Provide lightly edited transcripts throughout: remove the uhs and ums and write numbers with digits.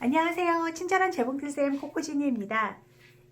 안녕하세요. 친절한 재봉틀쌤 코코지니입니다.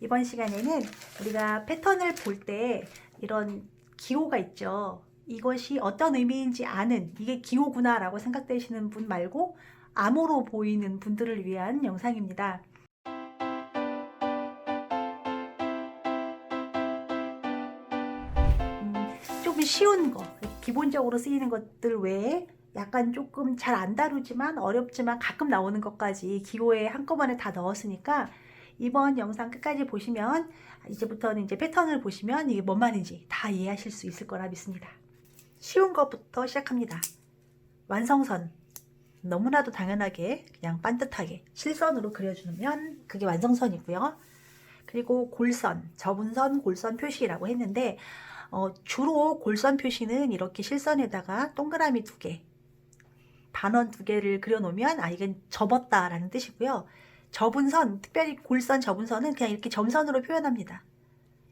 이번 시간에는 우리가 패턴을 볼 때 이런 기호가 있죠. 이것이 어떤 의미인지 아는 이게 기호구나 라고 생각되시는 분 말고 암호로 보이는 분들을 위한 영상입니다. 조금 쉬운 거, 기본적으로 쓰이는 것들 외에 약간 조금 잘 안 다루지만 어렵지만 가끔 나오는 것까지 기호에 한꺼번에 다 넣었으니까 이번 영상 끝까지 보시면 이제부터는 이제 패턴을 보시면 이게 뭔 말인지 다 이해하실 수 있을 거라 믿습니다. 쉬운 것부터 시작합니다. 완성선. 너무나도 당연하게 그냥 반듯하게 실선으로 그려주면 그게 완성선이고요. 그리고 골선, 접은선, 골선 표시라고 했는데 주로 골선 표시는 이렇게 실선에다가 동그라미 2개, 반원 2개를 그려놓으면 이건 접었다라는 뜻이고요. 접은 선, 특별히 골선 접은 선은 그냥 이렇게 점선으로 표현합니다.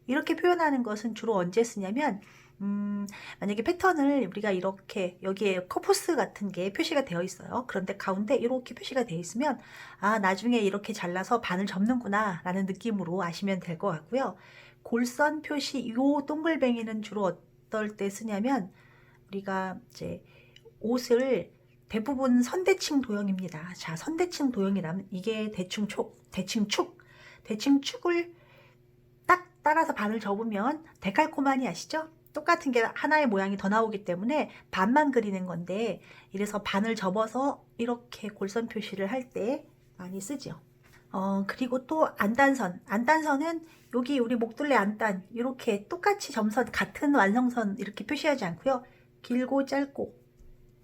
이렇게 표현하는 것은 주로 언제 쓰냐면 만약에 패턴을 우리가 이렇게 여기에 코푸스 같은 게 표시가 되어 있어요. 그런데 가운데 이렇게 표시가 되어 있으면 나중에 이렇게 잘라서 반을 접는구나 라는 느낌으로 아시면 될 것 같고요. 골선 표시 이 동글뱅이는 주로 어떨 때 쓰냐면 우리가 이제 옷을 대부분 선대칭 도형입니다. 자, 선대칭 도형이라면 이게 대칭 축을 딱 따라서 반을 접으면 데칼코마니 아시죠? 똑같은 게 하나의 모양이 더 나오기 때문에 반만 그리는 건데 이래서 반을 접어서 이렇게 골선 표시를 할 때 많이 쓰죠. 그리고 또 안단선은 여기 우리 목둘레 안단 이렇게 똑같이 점선 같은 완성선 이렇게 표시하지 않고요. 길고 짧고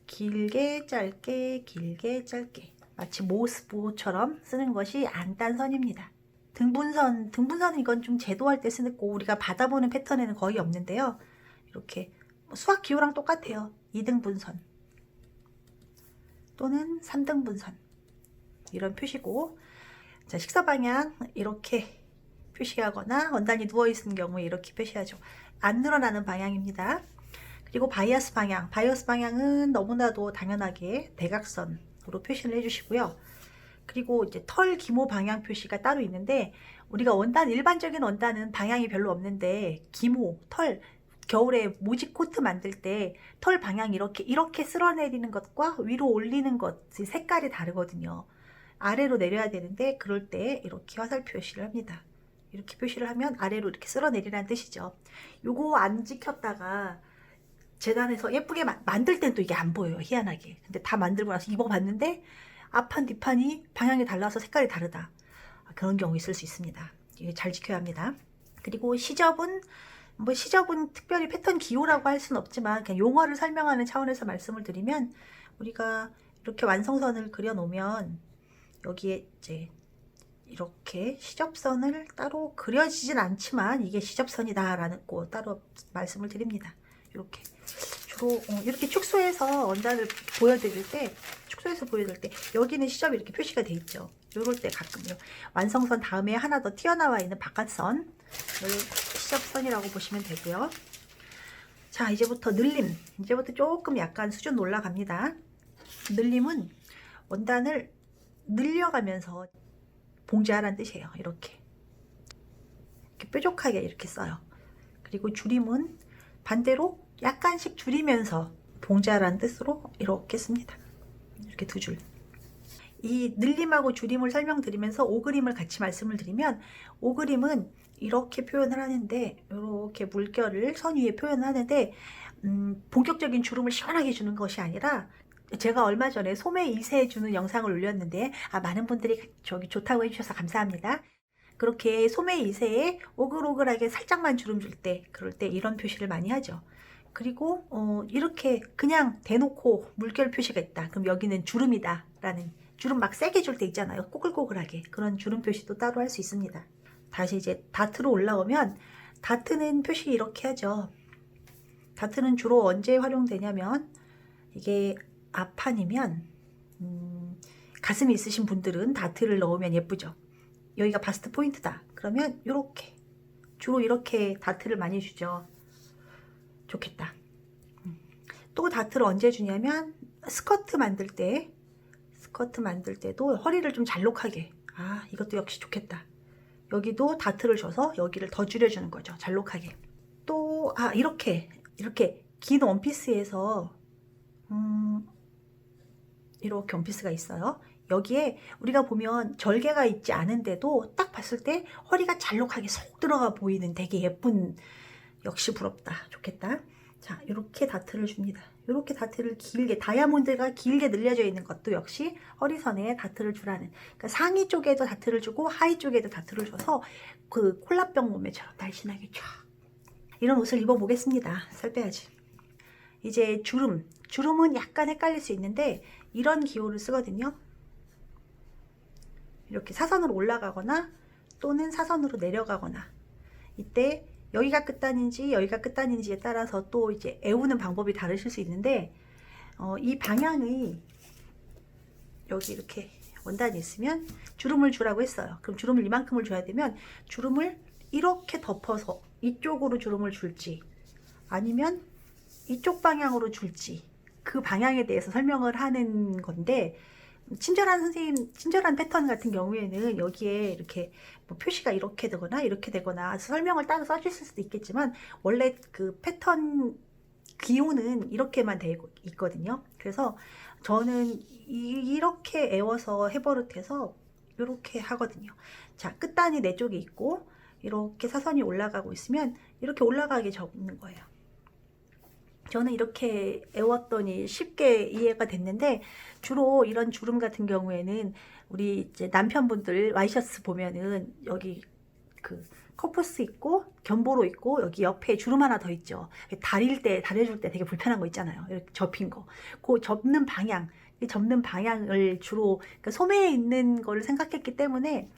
길게 짧게 길게 짧게 마치 모스보처럼 쓰는 것이 안단선입니다. 등분선은 이건 좀 제도할 때 쓰는 거 우리가 받아보는 패턴에는 거의 없는데요. 이렇게 수학 기호랑 똑같아요. 2등분선 또는 3등분선 이런 표시고, 자, 식사 방향 이렇게 표시하거나 원단이 누워있는 경우에 이렇게 표시하죠. 안 늘어나는 방향입니다. 그리고 바이어스 방향은 너무나도 당연하게 대각선으로 표시를 해주시고요. 그리고 이제 털 기모 방향 표시가 따로 있는데 우리가 일반적인 원단은 방향이 별로 없는데 기모, 털, 겨울에 모직 코트 만들 때 털 방향 이렇게 쓸어내리는 것과 위로 올리는 것이 색깔이 다르거든요. 아래로 내려야 되는데 그럴 때 이렇게 화살 표시를 합니다. 이렇게 표시를 하면 아래로 이렇게 쓸어내리라는 뜻이죠. 요거 안 지켰다가 재단에서 예쁘게 만들 땐 또 이게 안 보여요. 희한하게. 근데 다 만들고 나서 입어봤는데 앞판 뒷판이 방향이 달라서 색깔이 다르다. 그런 경우 있을 수 있습니다. 이게 잘 지켜야 합니다. 그리고 시접은 특별히 패턴 기호라고 할 수는 없지만 그냥 용어를 설명하는 차원에서 말씀을 드리면 우리가 이렇게 완성선을 그려 놓으면 여기에 이제 이렇게 시접선을 따로 그려지진 않지만 이게 시접선이다 라는 거 따로 말씀을 드립니다. 이렇게 주로 이렇게 축소해서 원단을 보여드릴 때 여기는 시접이 이렇게 표시가 돼 있죠. 요럴 때 가끔요. 완성선 다음에 하나 더 튀어나와 있는 바깥선을 시접선이라고 보시면 되고요. 자, 이제부터 이제부터 조금 약간 수준 올라갑니다. 늘림은 원단을 늘려가면서 봉제하라는 뜻이에요. 이렇게 뾰족하게 이렇게 써요. 그리고 줄임은 반대로 약간씩 줄이면서 봉제하라는 뜻으로 이렇게 씁니다. 이렇게 2줄. 이 늘림하고 줄임을 설명드리면서 오그림을 같이 말씀을 드리면, 오그림은 이렇게 표현을 하는데 이렇게 물결을 선 위에 표현을 하는데 본격적인 주름을 시원하게 주는 것이 아니라, 제가 얼마 전에 소매 2세 주는 영상을 올렸는데 많은 분들이 좋다고 해주셔서 감사합니다. 그렇게 소매 2세에 오글오글하게 살짝만 주름 줄 때, 그럴 때 이런 표시를 많이 하죠. 그리고 이렇게 그냥 대놓고 물결 표시가 있다. 그럼 여기는 주름이다 라는, 주름 막 세게 줄 때 있잖아요. 꼬글꼬글하게. 그런 주름 표시도 따로 할 수 있습니다. 다시 이제 다트로 올라오면, 다트는 표시 이렇게 하죠. 다트는 주로 언제 활용되냐면 이게 앞판이면 가슴이 있으신 분들은 다트를 넣으면 예쁘죠. 여기가 바스트 포인트다. 그러면 주로 이렇게 다트를 많이 주죠. 좋겠다. 또 다트를 언제 주냐면 스커트 만들 때 스커트 만들 때도 허리를 좀 잘록하게, 이것도 역시 좋겠다. 여기도 다트를 줘서 여기를 더 줄여주는 거죠. 잘록하게. 또 이렇게 긴 원피스에서 이렇게 원피스가 있어요. 여기에 우리가 보면 절개가 있지 않은데도 딱 봤을 때 허리가 잘록하게 쏙 들어가 보이는 되게 예쁜, 역시 부럽다. 좋겠다. 자, 이렇게 다트를 줍니다. 이렇게 다트를 길게, 다이아몬드가 길게 늘려져 있는 것도 역시 허리선에 다트를 주라는, 그러니까 상의 쪽에도 다트를 주고 하의 쪽에도 다트를 줘서 그 콜라병 몸매처럼 날씬하게 쫙, 이런 옷을 입어보겠습니다. 살 빼야지. 이제 주름은 약간 헷갈릴 수 있는데 이런 기호를 쓰거든요. 이렇게 사선으로 올라가거나 또는 사선으로 내려가거나, 이때 여기가 끝단인지 여기가 끝단인지에 따라서 또 이제 애우는 방법이 다르실 수 있는데, 이 방향이 여기 이렇게 원단이 있으면 주름을 주라고 했어요. 그럼 주름을 이만큼을 줘야 되면 주름을 이렇게 덮어서 이쪽으로 주름을 줄지 아니면 이쪽 방향으로 줄지, 그 방향에 대해서 설명을 하는 건데, 친절한 패턴 같은 경우에는 여기에 이렇게 뭐 표시가 이렇게 되거나 설명을 따로 써주실 수도 있겠지만, 원래 그 패턴 기호는 이렇게만 되어 있거든요. 그래서 저는 이렇게 애워서 해버릇해서 이렇게 하거든요. 자, 끝단이 내 쪽에 있고 이렇게 사선이 올라가고 있으면 이렇게 올라가게 접는 거예요. 저는 이렇게 애웠더니 쉽게 이해가 됐는데, 주로 이런 주름 같은 경우에는 우리 이제 남편분들 와이셔츠 보면은 여기 그 커프스 있고 견보로 있고 여기 옆에 주름 하나 더 있죠. 다려줄 때 되게 불편한 거 있잖아요. 이렇게 접힌 거. 그 접는 방향을 주로, 그러니까 소매에 있는 거를 생각했기 때문에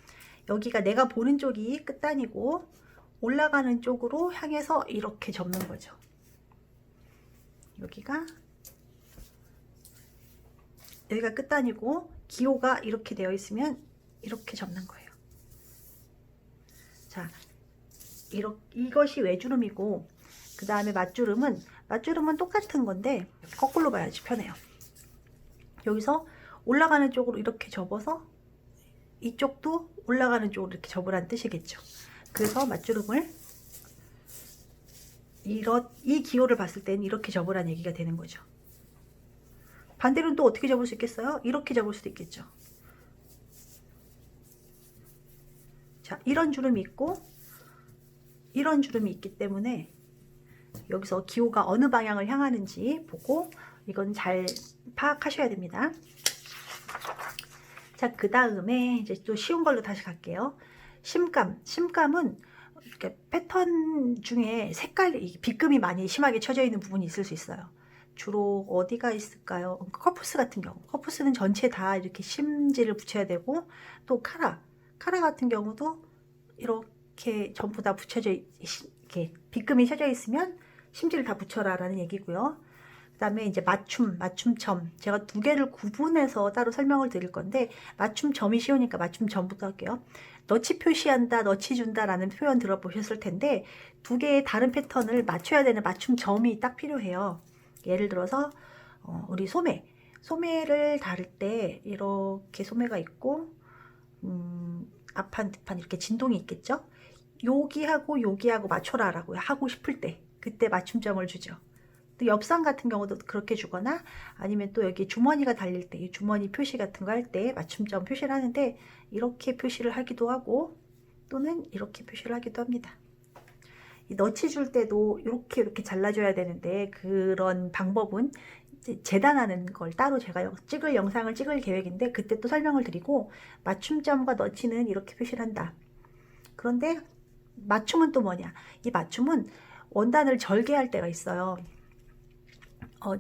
여기가 내가 보는 쪽이 끝단이고 올라가는 쪽으로 향해서 이렇게 접는 거죠. 여기가 끝단이고 기호가 이렇게 되어 있으면 이렇게 접는 거예요. 자, 이것이 외주름이고, 그 다음에 맞주름은 똑같은 건데 거꾸로 봐야지 편해요. 여기서 올라가는 쪽으로 이렇게 접어서 이쪽도 올라가는 쪽으로 이렇게 접으라는 뜻이겠죠. 그래서 맞주름을 이 기호를 봤을 때는 이렇게 접으라는 얘기가 되는 거죠. 반대로는 또 어떻게 접을 수 있겠어요? 이렇게 접을 수도 있겠죠. 자, 이런 주름이 있고 이런 주름이 있기 때문에 여기서 기호가 어느 방향을 향하는지 보고 이건 잘 파악하셔야 됩니다. 자, 그 다음에 이제 또 쉬운 걸로 다시 갈게요. 심감은 이렇게 패턴 중에 색깔이 빗금이 많이 심하게 쳐져 있는 부분이 있을 수 있어요. 주로 어디가 있을까요? 커프스 같은 경우, 커프스는 전체 다 이렇게 심지를 붙여야 되고, 또 카라 같은 경우도 이렇게 전부 다 붙여져 이렇게 빗금이 쳐져 있으면 심지를 다 붙여라 라는 얘기고요. 그 다음에 이제 맞춤점, 제가 두 개를 구분해서 따로 설명을 드릴 건데, 맞춤점이 쉬우니까 맞춤점부터 할게요. 너치 표시한다, 너치 준다 라는 표현 들어보셨을 텐데, 두 개의 다른 패턴을 맞춰야 되는 맞춤점이 딱 필요해요. 예를 들어서 우리 소매를 다룰 때 이렇게 소매가 있고 앞판 뒷판 이렇게 진동이 있겠죠. 여기하고 맞춰라 라고 하고 싶을 때 그때 맞춤점을 주죠. 또 옆선 같은 경우도 그렇게 주거나, 아니면 또 여기 주머니가 달릴 때 이 주머니 표시 같은 거 할 때 맞춤점 표시를 하는데, 이렇게 표시를 하기도 하고 또는 이렇게 표시를 하기도 합니다. 이 너치 줄 때도 이렇게 잘라줘야 되는데, 그런 방법은 재단하는 걸 따로 제가 영상을 찍을 계획인데 그때 또 설명을 드리고, 맞춤점과 너치는 이렇게 표시를 한다. 그런데 맞춤은 또 뭐냐, 이 맞춤은 원단을 절개할 때가 있어요.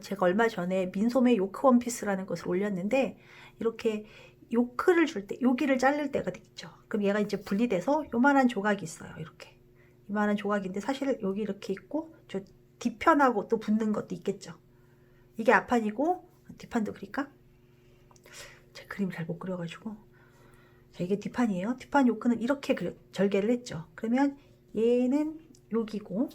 제가 얼마 전에 민소매 요크 원피스라는 것을 올렸는데, 이렇게 요크를 줄 때 여기를 자를 때가 있죠. 그럼 얘가 이제 분리돼서 요만한 조각이 있어요. 이렇게 이만한 조각인데 사실 여기 이렇게 있고 저 뒤편하고 또 붙는 것도 있겠죠. 이게 앞판이고 뒷판도 그릴까? 제가 그림을 잘 못 그려가지고. 자, 이게 뒷판이에요. 뒷판 요크는 이렇게 절개를 했죠. 그러면 얘는 여기고,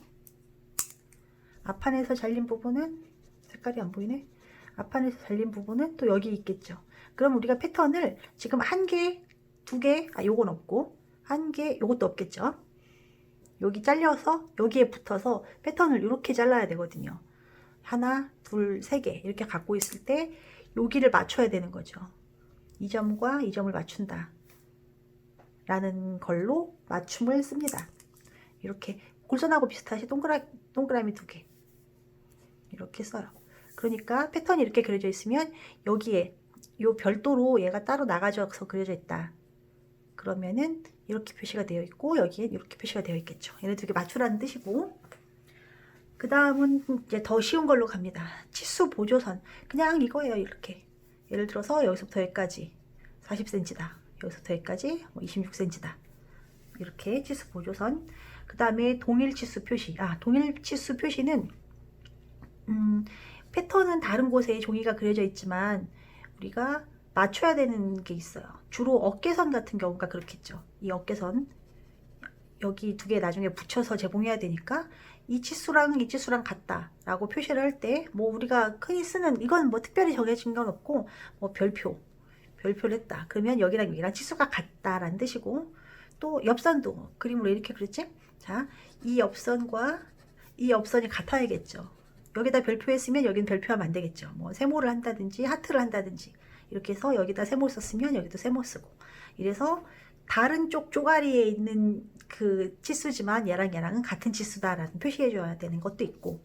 앞판에서 잘린 부분은 색깔이 안 보이네. 앞판에서 잘린 부분은 또 여기 있겠죠. 그럼 우리가 패턴을 지금 한 개, 두 개, 요건 없고 한 개, 요것도 없겠죠. 여기 잘려서 여기에 붙어서 패턴을 이렇게 잘라야 되거든요. 하나, 둘, 세 개 이렇게 갖고 있을 때 여기를 맞춰야 되는 거죠. 이 점과 이 점을 맞춘다 라는 걸로 맞춤을 씁니다. 이렇게 골선하고 비슷하시 동그라미 두 개 이렇게 써요. 그러니까 패턴이 이렇게 그려져 있으면 여기에 요 별도로 얘가 따로 나가져서 그려져 있다. 그러면은 이렇게 표시가 되어 있고 여기에 이렇게 표시가 되어 있겠죠. 얘네 두 개 맞추라는 뜻이고, 그 다음은 이제 더 쉬운 걸로 갑니다. 치수 보조선. 그냥 이거예요. 이렇게 예를 들어서 여기서부터 여기까지 40cm다. 여기서부터 여기까지 26cm다. 이렇게 치수 보조선. 그 다음에 동일 치수 표시. 동일 치수 표시는 패턴은 다른 곳에 종이가 그려져 있지만 우리가 맞춰야 되는 게 있어요. 주로 어깨선 같은 경우가 그렇겠죠. 이 어깨선 여기 두 개 나중에 붙여서 제공해야 되니까 이 치수랑 이 치수랑 같다 라고 표시를 할 때 뭐 우리가 흔히 쓰는, 이건 뭐 특별히 정해진 건 없고 뭐 별표를 했다 그러면 여기랑 여기랑 치수가 같다라는 뜻이고, 또 옆선도 그림으로 이렇게 그렸지. 자, 이 옆선과 이 옆선이 같아야겠죠. 여기다 별표했으면 여기는 별표하면 안 되겠죠. 뭐 세모를 한다든지 하트를 한다든지 이렇게 해서 여기다 세모 썼으면 여기도 세모 쓰고, 이래서 다른 쪽 쪼가리에 있는 그 치수지만 얘랑은 같은 치수다라는 표시해 줘야 되는 것도 있고,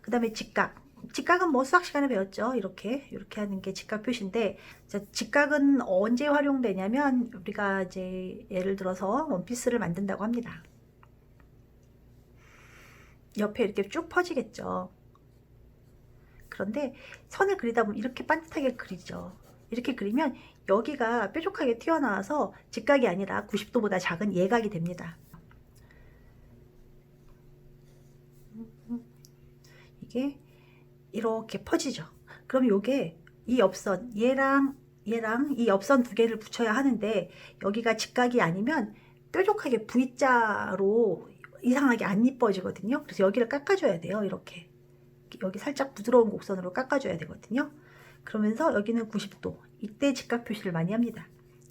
그 다음에 직각은 뭐 수학 시간에 배웠죠. 이렇게 하는 게 직각 표시인데, 직각은 언제 활용되냐면 우리가 이제 예를 들어서 원피스를 만든다고 합니다. 옆에 이렇게 쭉 퍼지겠죠. 그런데 선을 그리다 보면 이렇게 반듯하게 그리죠. 이렇게 그리면 여기가 뾰족하게 튀어나와서 직각이 아니라 90도보다 작은 예각이 됩니다. 이게 이렇게 퍼지죠. 그럼 요게 이 옆선, 얘랑 이 옆선 두 개를 붙여야 하는데 여기가 직각이 아니면 뾰족하게 V자로 이상하게 안 이뻐지거든요. 그래서 여기를 깎아줘야 돼요. 이렇게 여기 살짝 부드러운 곡선으로 깎아줘야 되거든요. 그러면서 여기는 90도, 이때 직각 표시를 많이 합니다.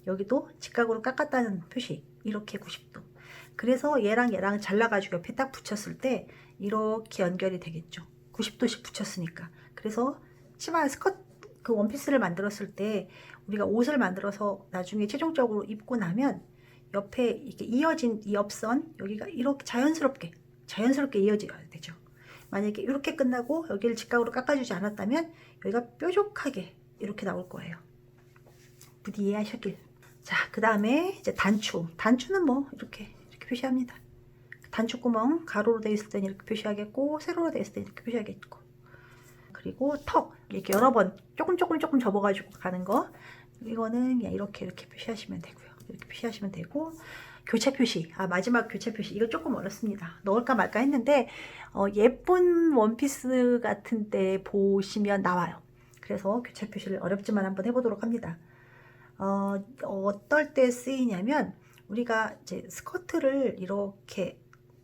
여기도 직각으로 깎았다는 표시, 이렇게 90도. 그래서 얘랑 잘라가지고 옆에 딱 붙였을 때 이렇게 연결이 되겠죠. 90도씩 붙였으니까. 그래서 치마 그 원피스를 만들었을 때 우리가 옷을 만들어서 나중에 최종적으로 입고 나면 옆에 이렇게 이어진 이 옆선, 여기가 이렇게 자연스럽게 이어져야 되죠. 만약에 이렇게 끝나고 여기를 직각으로 깎아주지 않았다면 여기가 뾰족하게 이렇게 나올 거예요. 부디 이해하셨길. 자, 그 다음에 이제 단추는 뭐 이렇게 표시합니다. 단추 구멍 가로로 되어 있을 때는 이렇게 표시하겠고, 세로로 되어 있을 때는 이렇게 표시하겠고, 그리고 턱 이렇게 여러 번 조금 접어가지고 가는 거, 이거는 그냥 이렇게 표시하시면 되고요. 이렇게 표시하시면 되고, 교차 표시, 마지막 교차 표시, 이거 조금 어렵습니다. 넣을까 말까 했는데 예쁜 원피스 같은 때 보시면 나와요. 그래서 교차 표시를 어렵지만 한번 해보도록 합니다. 어떨 때 쓰이냐면, 우리가 이제 스커트를 이렇게,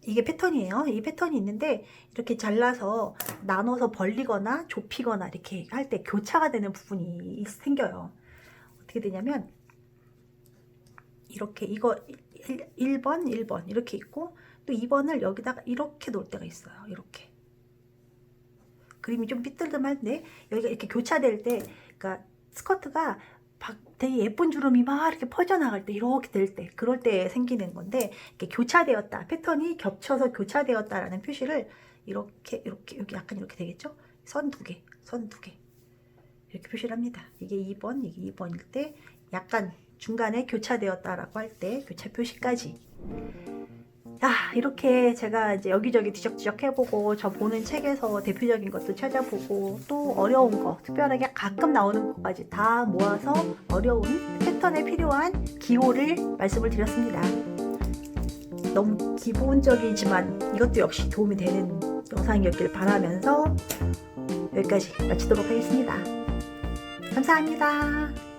이게 패턴이에요. 이 패턴이 있는데 이렇게 잘라서 나눠서 벌리거나 좁히거나 이렇게 할 때 교차가 되는 부분이 생겨요. 어떻게 되냐면 이렇게 이거 1번 이렇게 있고, 또 2번을 여기다가 이렇게 놓을 때가 있어요. 이렇게 그림이 좀 삐뚤듬한데 여기가 이렇게 교차될 때, 그러니까 스커트가 되게 예쁜 주름이 막 이렇게 퍼져나갈 때, 이렇게 될 때, 그럴 때 생기는 건데, 이렇게 교차되었다, 패턴이 겹쳐서 교차되었다라는 표시를 이렇게 여기 약간 이렇게 되겠죠? 선 두 개 이렇게 표시를 합니다. 이게 2번, 이게 2번일 때, 약간 중간에 교차되었다라고 할 때 교차 표시까지. 자, 이렇게 제가 이제 여기저기 뒤적뒤적 해보고, 저 보는 책에서 대표적인 것도 찾아보고, 또 어려운 거, 특별하게 가끔 나오는 것까지 다 모아서 어려운 패턴에 필요한 기호를 말씀을 드렸습니다. 너무 기본적이지만 이것도 역시 도움이 되는 영상이었길 바라면서 여기까지 마치도록 하겠습니다. 감사합니다.